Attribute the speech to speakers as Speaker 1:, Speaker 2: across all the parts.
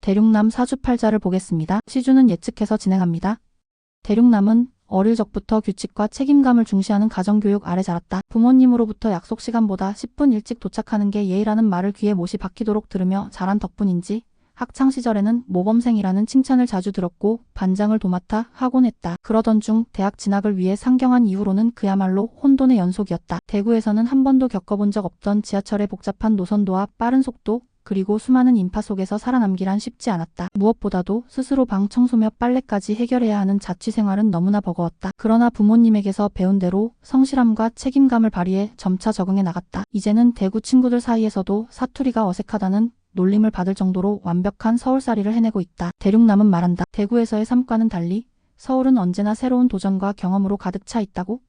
Speaker 1: 대륙남 사주팔자를 보겠습니다. 시주는 예측해서 진행합니다. 대륙남은 어릴 적부터 규칙과 책임감을 중시하는 가정교육 아래 자랐다. 부모님으로부터 약속 시간보다 10분 일찍 도착하는 게 예의라는 말을 귀에 못이 박히도록 들으며 자란 덕분인지 학창시절에는 모범생이라는 칭찬을 자주 들었고 반장을 도맡아 하곤 했다. 그러던 중 대학 진학을 위해 상경한 이후로는 그야말로 혼돈의 연속이었다. 대구에서는 한 번도 겪어본 적 없던 지하철의 복잡한 노선도와 빠른 속도, 그리고 수많은 인파 속에서 살아남기란 쉽지 않았다. 무엇보다도 스스로 방 청소며 빨래까지 해결해야 하는 자취 생활은 너무나 버거웠다. 그러나 부모님에게서 배운 대로 성실함과 책임감을 발휘해 점차 적응해 나갔다. 이제는 대구 친구들 사이에서도 사투리가 어색하다는 놀림을 받을 정도로 완벽한 서울살이를 해내고 있다. 대륙남은 말한다. 대구에서의 삶과는 달리 서울은 언제나 새로운 도전과 경험으로 가득 차 있다고?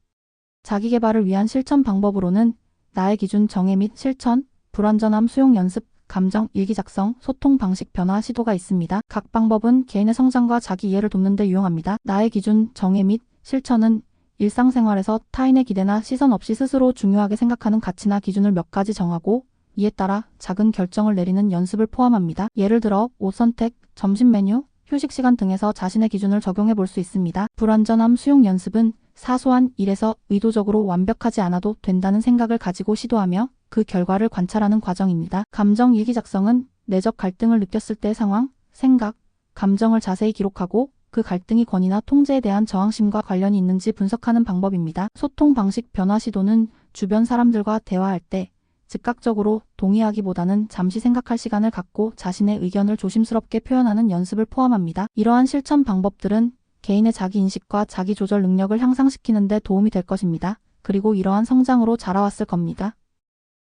Speaker 1: 자기개발을 위한 실천 방법으로는 나의 기준 정해 및 실천, 불완전함 수용 연습, 감정, 일기 작성, 소통 방식 변화 시도가 있습니다. 각 방법은 개인의 성장과 자기 이해를 돕는 데 유용합니다. 나의 기준 정해 및 실천은 일상생활에서 타인의 기대나 시선 없이 스스로 중요하게 생각하는 가치나 기준을 몇 가지 정하고 이에 따라 작은 결정을 내리는 연습을 포함합니다. 예를 들어 옷 선택, 점심 메뉴, 휴식 시간 등에서 자신의 기준을 적용해 볼 수 있습니다. 불완전함 수용 연습은 사소한 일에서 의도적으로 완벽하지 않아도 된다는 생각을 가지고 시도하며 그 결과를 관찰하는 과정입니다. 감정 일기 작성은 내적 갈등을 느꼈을 때의 상황, 생각, 감정을 자세히 기록하고 그 갈등이 권위나 통제에 대한 저항심과 관련이 있는지 분석하는 방법입니다. 소통 방식 변화 시도는 주변 사람들과 대화할 때 즉각적으로 동의하기보다는 잠시 생각할 시간을 갖고 자신의 의견을 조심스럽게 표현하는 연습을 포함합니다. 이러한 실천 방법들은 개인의 자기인식과 자기조절 능력을 향상시키는 데 도움이 될 것입니다. 그리고 이러한 성장으로 자라왔을 겁니다.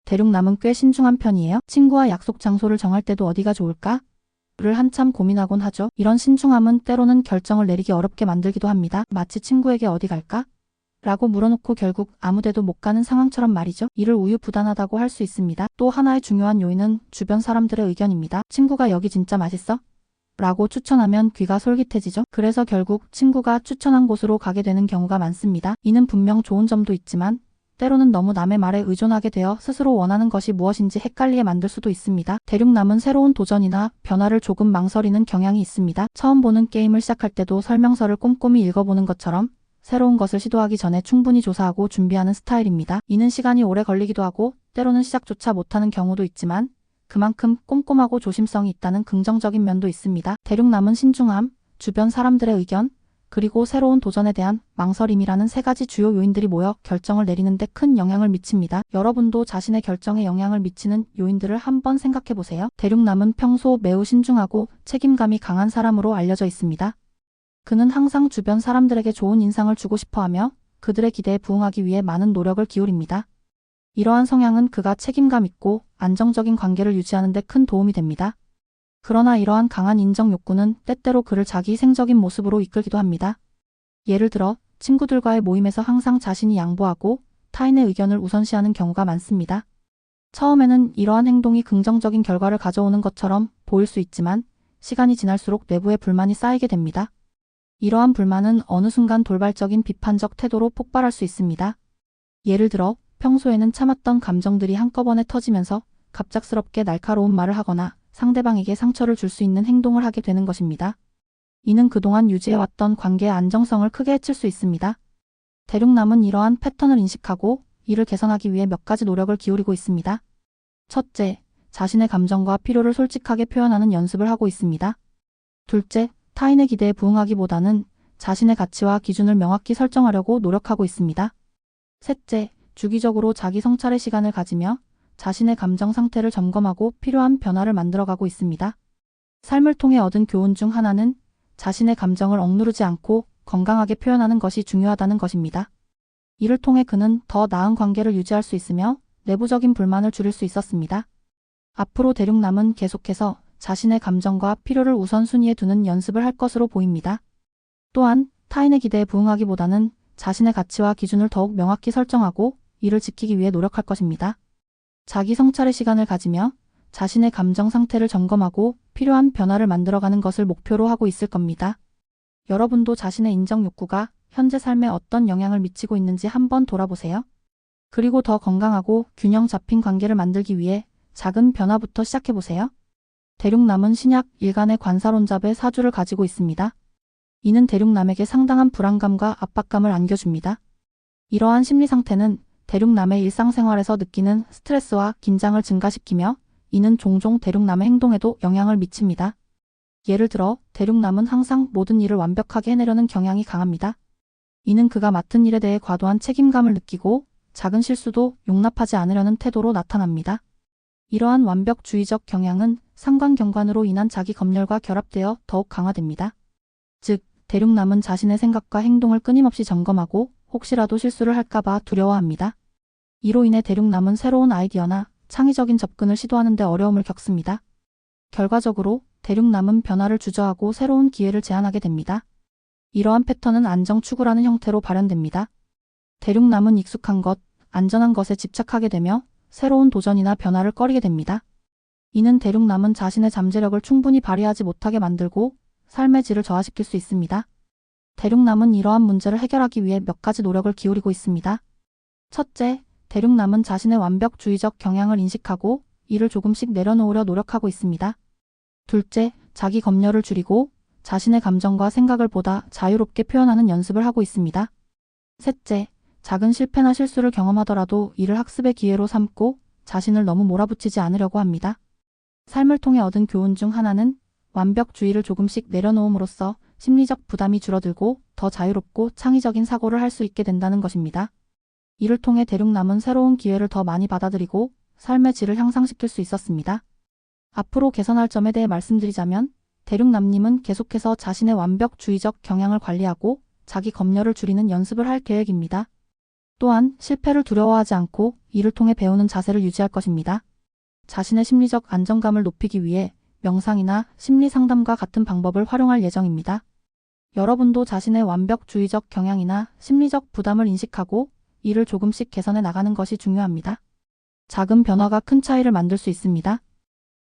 Speaker 1: 대륙남은 꽤 신중한 편이에요. 친구와 약속 장소를 정할 때도 어디가 좋을까? 를 한참 고민하곤 하죠. 이런 신중함은 때로는 결정을 내리기 어렵게 만들기도 합니다. 마치 친구에게 어디 갈까? 라고 물어놓고 결국 아무데도 못 가는 상황처럼 말이죠. 이를 우유부단하다고 할 수 있습니다. 또 하나의 중요한 요인은 주변 사람들의 의견입니다. 친구가 여기 진짜 맛있어? 라고 추천하면 귀가 솔깃해지죠. 그래서 결국 친구가 추천한 곳으로 가게 되는 경우가 많습니다. 이는 분명 좋은 점도 있지만 때로는 너무 남의 말에 의존하게 되어 스스로 원하는 것이 무엇인지 헷갈리게 만들 수도 있습니다. 대륙남은 새로운 도전이나 변화를 조금 망설이는 경향이 있습니다. 처음 보는 게임을 시작할 때도 설명서를 꼼꼼히 읽어보는 것처럼 새로운 것을 시도하기 전에 충분히 조사하고 준비하는 스타일입니다. 이는 시간이 오래 걸리기도 하고 때로는 시작조차 못하는 경우도 있지만 그만큼 꼼꼼하고 조심성이 있다는 긍정적인 면도 있습니다. 대륙남은 신중함, 주변 사람들의 의견, 그리고 새로운 도전에 대한 망설임이라는 세 가지 주요 요인들이 모여 결정을 내리는 데 큰 영향을 미칩니다. 여러분도 자신의 결정에 영향을 미치는 요인들을 한번 생각해 보세요. 대륙남은 평소 매우 신중하고 책임감이 강한 사람으로 알려져 있습니다. 그는 항상 주변 사람들에게 좋은 인상을 주고 싶어하며 그들의 기대에 부응하기 위해 많은 노력을 기울입니다. 이러한 성향은 그가 책임감 있고 안정적인 관계를 유지하는 데 큰 도움이 됩니다. 그러나 이러한 강한 인정 욕구는 때때로 그를 자기 희생적인 모습으로 이끌기도 합니다. 예를 들어 친구들과의 모임에서 항상 자신이 양보하고 타인의 의견을 우선시하는 경우가 많습니다. 처음에는 이러한 행동이 긍정적인 결과를 가져오는 것처럼 보일 수 있지만 시간이 지날수록 내부에 불만이 쌓이게 됩니다. 이러한 불만은 어느 순간 돌발적인 비판적 태도로 폭발할 수 있습니다. 예를 들어 평소에는 참았던 감정들이 한꺼번에 터지면서 갑작스럽게 날카로운 말을 하거나 상대방에게 상처를 줄 수 있는 행동을 하게 되는 것입니다. 이는 그동안 유지해왔던 관계의 안정성을 크게 해칠 수 있습니다. 대륙남은 이러한 패턴을 인식하고 이를 개선하기 위해 몇 가지 노력을 기울이고 있습니다. 첫째, 자신의 감정과 필요를 솔직하게 표현하는 연습을 하고 있습니다. 둘째, 타인의 기대에 부응하기보다는 자신의 가치와 기준을 명확히 설정하려고 노력하고 있습니다. 셋째, 주기적으로 자기 성찰의 시간을 가지며 자신의 감정 상태를 점검하고 필요한 변화를 만들어가고 있습니다. 삶을 통해 얻은 교훈 중 하나는 자신의 감정을 억누르지 않고 건강하게 표현하는 것이 중요하다는 것입니다. 이를 통해 그는 더 나은 관계를 유지할 수 있으며 내부적인 불만을 줄일 수 있었습니다. 앞으로 대륙남은 계속해서 자신의 감정과 필요를 우선순위에 두는 연습을 할 것으로 보입니다. 또한 타인의 기대에 부응하기보다는 자신의 가치와 기준을 더욱 명확히 설정하고 이를 지키기 위해 노력할 것입니다. 자기 성찰의 시간을 가지며 자신의 감정 상태를 점검하고 필요한 변화를 만들어가는 것을 목표로 하고 있을 겁니다. 여러분도 자신의 인정 욕구가 현재 삶에 어떤 영향을 미치고 있는지 한번 돌아보세요. 그리고 더 건강하고 균형 잡힌 관계를 만들기 위해 작은 변화부터 시작해보세요. 대륙남은 신약 일간의 관사론잡의 사주를 가지고 있습니다. 이는 대륙남에게 상당한 불안감과 압박감을 안겨줍니다. 이러한 심리 상태는 대륙남의 일상생활에서 느끼는 스트레스와 긴장을 증가시키며 이는 종종 대륙남의 행동에도 영향을 미칩니다. 예를 들어 대륙남은 항상 모든 일을 완벽하게 해내려는 경향이 강합니다. 이는 그가 맡은 일에 대해 과도한 책임감을 느끼고 작은 실수도 용납하지 않으려는 태도로 나타납니다. 이러한 완벽주의적 경향은 상관경관으로 인한 자기 검열과 결합되어 더욱 강화됩니다. 즉, 대륙남은 자신의 생각과 행동을 끊임없이 점검하고 혹시라도 실수를 할까봐 두려워합니다. 이로 인해 대륙남은 새로운 아이디어나 창의적인 접근을 시도하는 데 어려움을 겪습니다. 결과적으로 대륙남은 변화를 주저하고 새로운 기회를 제안하게 됩니다. 이러한 패턴은 안정 추구라는 형태로 발현됩니다. 대륙남은 익숙한 것, 안전한 것에 집착하게 되며 새로운 도전이나 변화를 꺼리게 됩니다. 이는 대륙남은 자신의 잠재력을 충분히 발휘하지 못하게 만들고 삶의 질을 저하시킬 수 있습니다. 대륙남은 이러한 문제를 해결하기 위해 몇 가지 노력을 기울이고 있습니다. 첫째, 대륙남은 자신의 완벽주의적 경향을 인식하고 이를 조금씩 내려놓으려 노력하고 있습니다. 둘째, 자기 검열을 줄이고 자신의 감정과 생각을 보다 자유롭게 표현하는 연습을 하고 있습니다. 셋째, 작은 실패나 실수를 경험하더라도 이를 학습의 기회로 삼고 자신을 너무 몰아붙이지 않으려고 합니다. 삶을 통해 얻은 교훈 중 하나는 완벽주의를 조금씩 내려놓음으로써 심리적 부담이 줄어들고 더 자유롭고 창의적인 사고를 할 수 있게 된다는 것입니다. 이를 통해 대륙남은 새로운 기회를 더 많이 받아들이고 삶의 질을 향상시킬 수 있었습니다. 앞으로 개선할 점에 대해 말씀드리자면 대륙남님은 계속해서 자신의 완벽주의적 경향을 관리하고 자기 검열을 줄이는 연습을 할 계획입니다. 또한 실패를 두려워하지 않고 이를 통해 배우는 자세를 유지할 것입니다. 자신의 심리적 안정감을 높이기 위해 명상이나 심리 상담과 같은 방법을 활용할 예정입니다. 여러분도 자신의 완벽주의적 경향이나 심리적 부담을 인식하고 이를 조금씩 개선해 나가는 것이 중요합니다. 작은 변화가 큰 차이를 만들 수 있습니다.